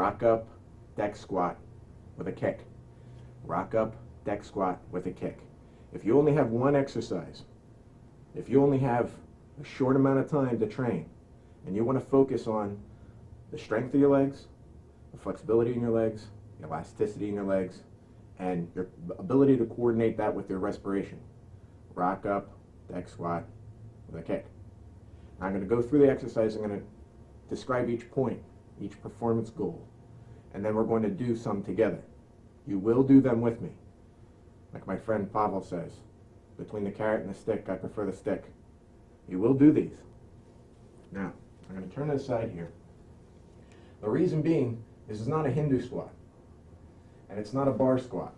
rock up, deck squat with a kick. Rock up, deck squat with a kick. If you only have one exercise, if you only have a short amount of time to train, and you want to focus on the strength of your legs, the flexibility in your legs, the elasticity in your legs, and your ability to coordinate that with your respiration, rock up, deck squat with a kick. Now I'm going to go through the exercise. I'm going to describe each point, each performance goal, and then we're going to do some together. You will do them with me. Like my friend Pavel says, between the carrot and the stick, I prefer the stick. You will do these. Now, I'm going to turn to the side here. The reason being, this is not a Hindu squat, and it's not a bar squat.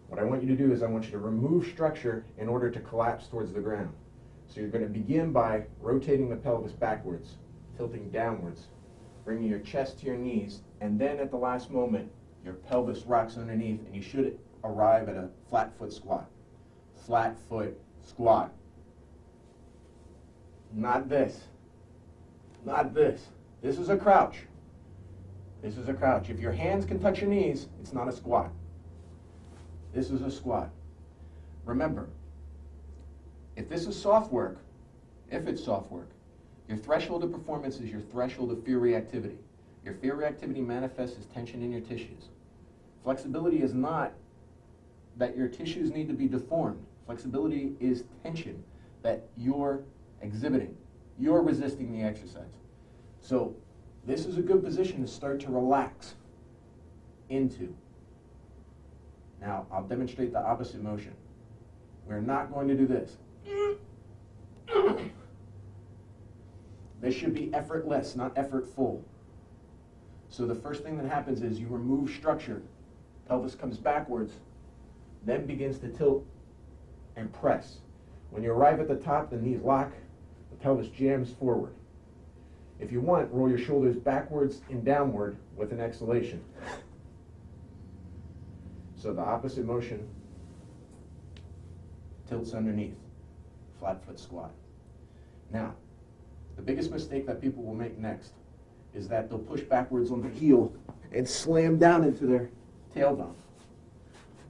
What I want you to do is I want you to remove structure in order to collapse towards the ground. So you're going to begin by rotating the pelvis backwards, tilting downwards, bringing your chest to your knees, and then at the last moment, your pelvis rocks underneath, and you should arrive at a flat foot squat. Flat foot squat. Not this. Not this. This is a crouch. This is a crouch. If your hands can touch your knees, it's not a squat. This is a squat. Remember, if this is soft work, if it's soft work, your threshold of performance is your threshold of fear reactivity. Your fear reactivity manifests as tension in your tissues. Flexibility is not that your tissues need to be deformed. Flexibility is tension that you're exhibiting. You're resisting the exercise. So this is a good position to start to relax into. Now, I'll demonstrate the opposite motion. We're not going to do this. This should be effortless, not effortful. So the first thing that happens is you remove structure. Pelvis comes backwards, then begins to tilt and press. When you arrive at the top, the knees lock, the pelvis jams forward. If you want, roll your shoulders backwards and downward with an exhalation. So the opposite motion, tilts underneath, flat foot squat. Now, the biggest mistake that people will make next is that they'll push backwards on the heel and slam down into their tailbone.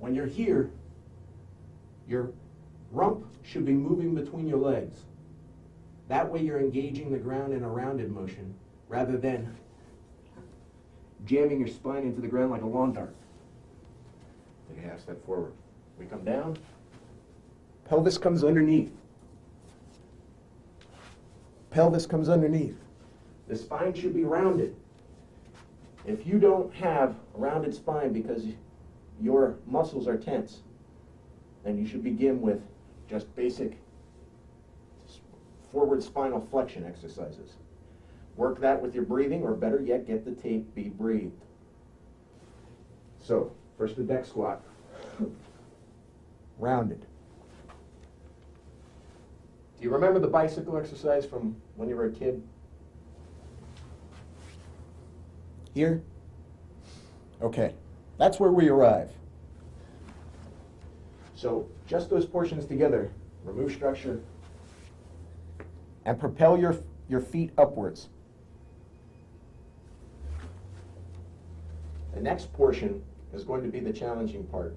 When you're here, your rump should be moving between your legs. That way you're engaging the ground in a rounded motion rather than jamming your spine into the ground like a lawn dart. Take a half step forward. We come down. Pelvis comes underneath. Pelvis comes underneath. The spine should be rounded. If you don't have a rounded spine because your muscles are tense, then you should begin with just basic forward spinal flexion exercises. Work that with your breathing, or better yet, get the tape, be breathed. So, first the deck squat. Rounded. Do you remember the bicycle exercise from when you were a kid? Here? Okay, that's where we arrive. So, just those portions together, remove structure, and propel your feet upwards. The next portion is going to be the challenging part.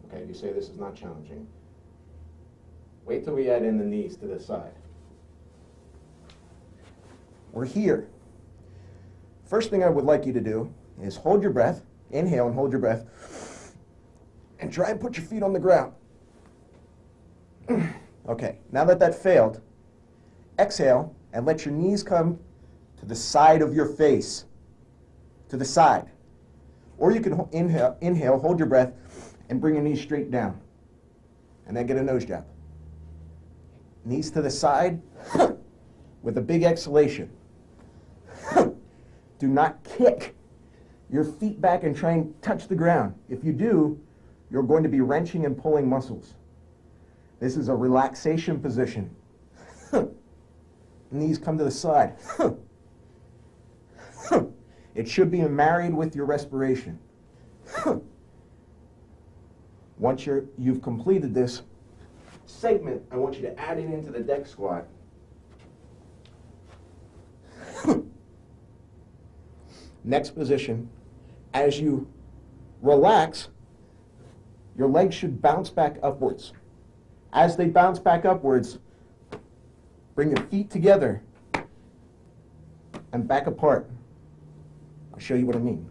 Okay, you say this is not challenging. Wait till we add in the knees to the side. We're here. First thing I would like you to do is hold your breath, inhale and hold your breath, and try and put your feet on the ground. Okay, now that failed, exhale and let your knees come to the side of your face, to the side. Or you can inhale, hold your breath, and bring your knees straight down, and then get a nose jab. Knees to the side with a big exhalation. Do not kick your feet back and try and touch the ground. If you do, you're going to be wrenching and pulling muscles. This is a relaxation position. Knees come to the side. It should be married with your respiration. Once you've completed this segment, I want you to add it into the deck squat. Next position, as you relax, your legs should bounce back upwards. As they bounce back upwards, bring your feet together and back apart. I'll show you what I mean.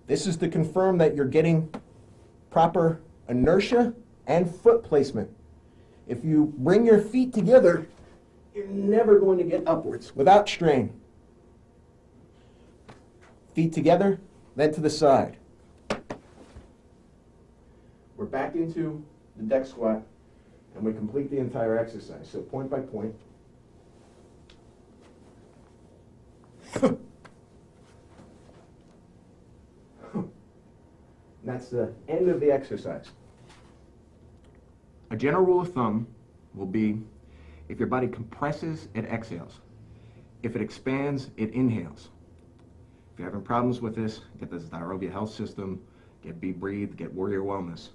This is to confirm that you're getting proper inertia and foot placement. If you bring your feet together, you're never going to get upwards without strain. Feet together, then to the side. We're back into the deck squat, and we complete the entire exercise. So point by point. That's the end of the exercise. A general rule of thumb will be, if your body compresses, it exhales. If it expands, it inhales. If you're having problems with this, get the Zyrovia Health System, get Be Breathe, get Warrior Wellness.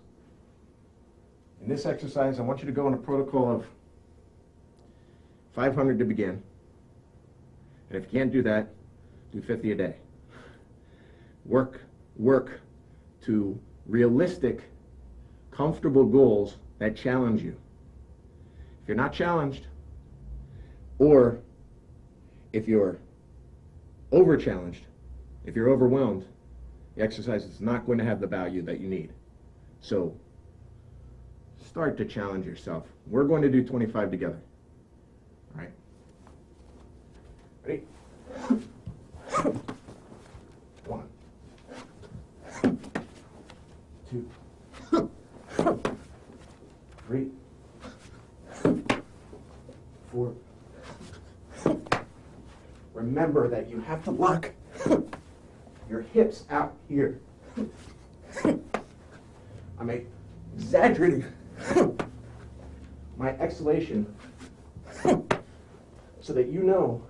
In this exercise, I want you to go on a protocol of 500 to begin. And if you can't do that, do 50 a day. Work to realistic, comfortable goals that challenge you. If you're not challenged, or if you're over-challenged, if you're overwhelmed, the exercise is not going to have the value that you need. So start to challenge yourself. We're going to do 25 together. All right? Ready? 1, 2, 3, 4. Remember that you have to lock your hips out here. I'm exaggerating my exhalation so that you know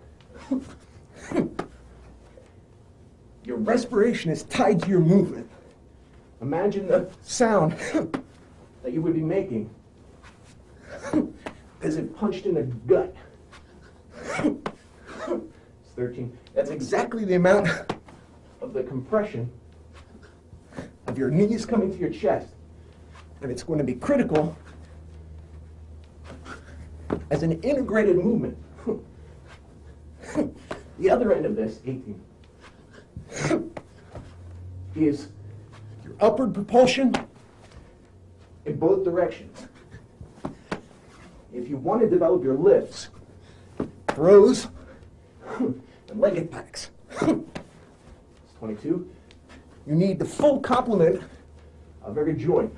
your respiration is tied to your movement. Imagine the sound that you would be making as if punched in the gut. It's 13. That's exactly the amount of the compression of your knees coming to your chest. And it's going to be critical as an integrated movement. The other end of this, 18, is your upward propulsion in both directions. If you want to develop your lifts, throws, and leg impacts, it's 22, you need the full complement of every joint.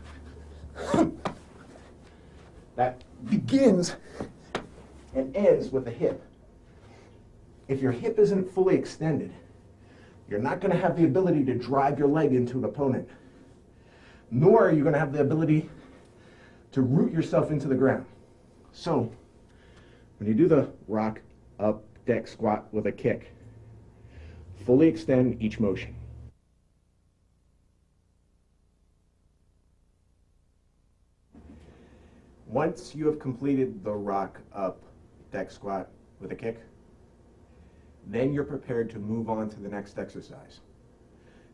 That begins and ends with the hip. If your hip isn't fully extended, you're not going to have the ability to drive your leg into an opponent, nor are you going to have the ability to root yourself into the ground. So, when you do the rock up deck squat with a kick, fully extend each motion. Once you have completed the rock up deck squat with a kick, then you're prepared to move on to the next exercise.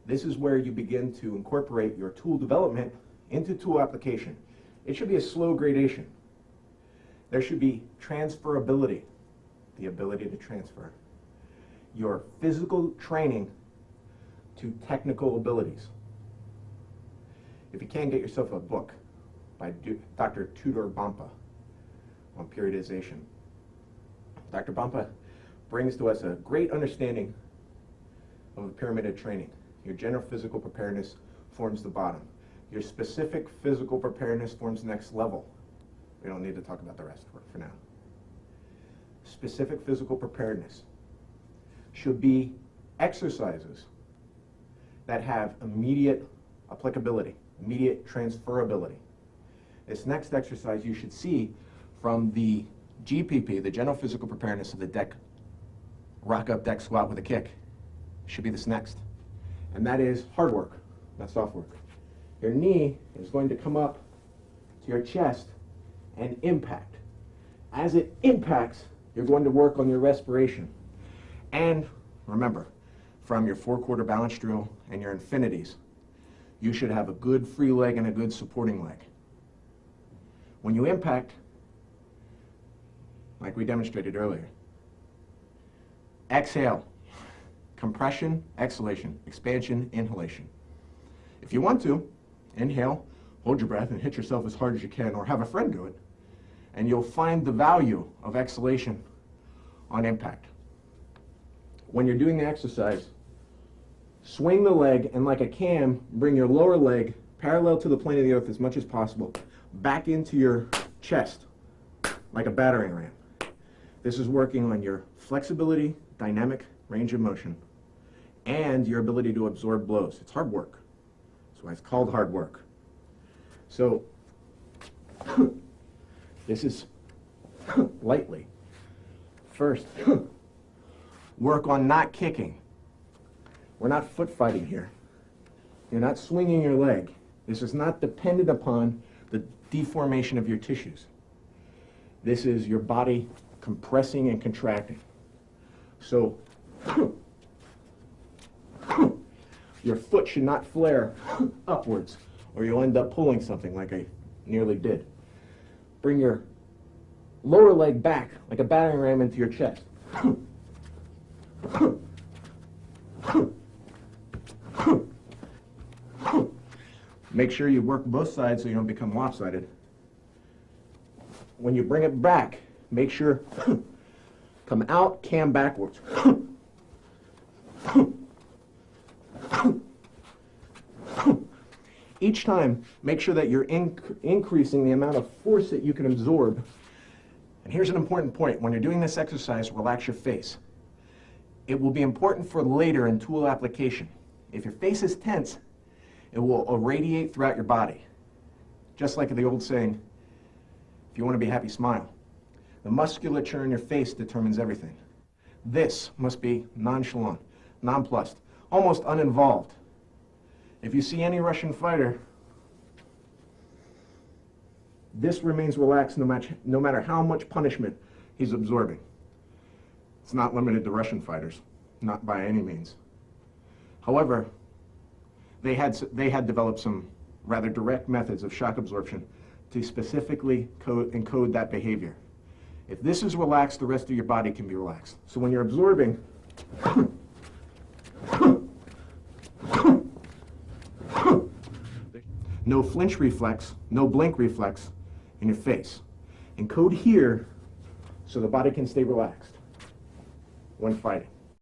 This is where you begin to incorporate your tool development into tool application. It should be a slow gradation. There should be transferability, the ability to transfer your physical training to technical abilities. If you can, get yourself a book by Dr. Tudor Bompa on periodization. Dr. Bompa brings to us a great understanding of a pyramid of training. Your general physical preparedness forms the bottom. Your specific physical preparedness forms the next level. We don't need to talk about the rest for now. Specific physical preparedness should be exercises that have immediate applicability, immediate transferability. This next exercise you should see from the GPP, the general physical preparedness of the deck, rock up deck squat with a kick, should be this next. And that is hard work, not soft work. Your knee is going to come up to your chest and impact. As it impacts, you're going to work on your respiration. And remember, from your 4/4 balance drill and your infinities, you should have a good free leg and a good supporting leg. When you impact, like we demonstrated earlier, exhale, compression, exhalation, expansion, inhalation. If you want to, inhale, hold your breath and hit yourself as hard as you can, or have a friend do it, and you'll find the value of exhalation on impact. When you're doing the exercise, swing the leg and like a cam, bring your lower leg parallel to the plane of the earth as much as possible, back into your chest like a battering ram. This is working on your flexibility, dynamic range of motion, and your ability to absorb blows. It's hard work. That's why it's called hard work. So this is lightly. First, work on not kicking. We're not foot fighting here. You're not swinging your leg. This is not dependent upon the deformation of your tissues. This is your body compressing and contracting. So your foot should not flare upwards, or you'll end up pulling something like I nearly did. Bring your lower leg back like a battering ram into your chest. Make sure you work both sides so you don't become lopsided. When you bring it back, make sure come out, cam backwards. Each time, make sure that you're increasing the amount of force that you can absorb. And here's an important point. When you're doing this exercise, relax your face. It will be important for later in tool application. If your face is tense, it will irradiate throughout your body. Just like the old saying, if you want to be happy, smile. The musculature in your face determines everything. This must be nonchalant, nonplussed, almost uninvolved. If you see any Russian fighter, this remains relaxed no matter how much punishment he's absorbing. It's not limited to Russian fighters, not by any means. However, they had developed some rather direct methods of shock absorption to specifically encode that behavior. If this is relaxed, the rest of your body can be relaxed. So when you're absorbing, no flinch reflex, no blink reflex in your face. Encode here so the body can stay relaxed when fighting.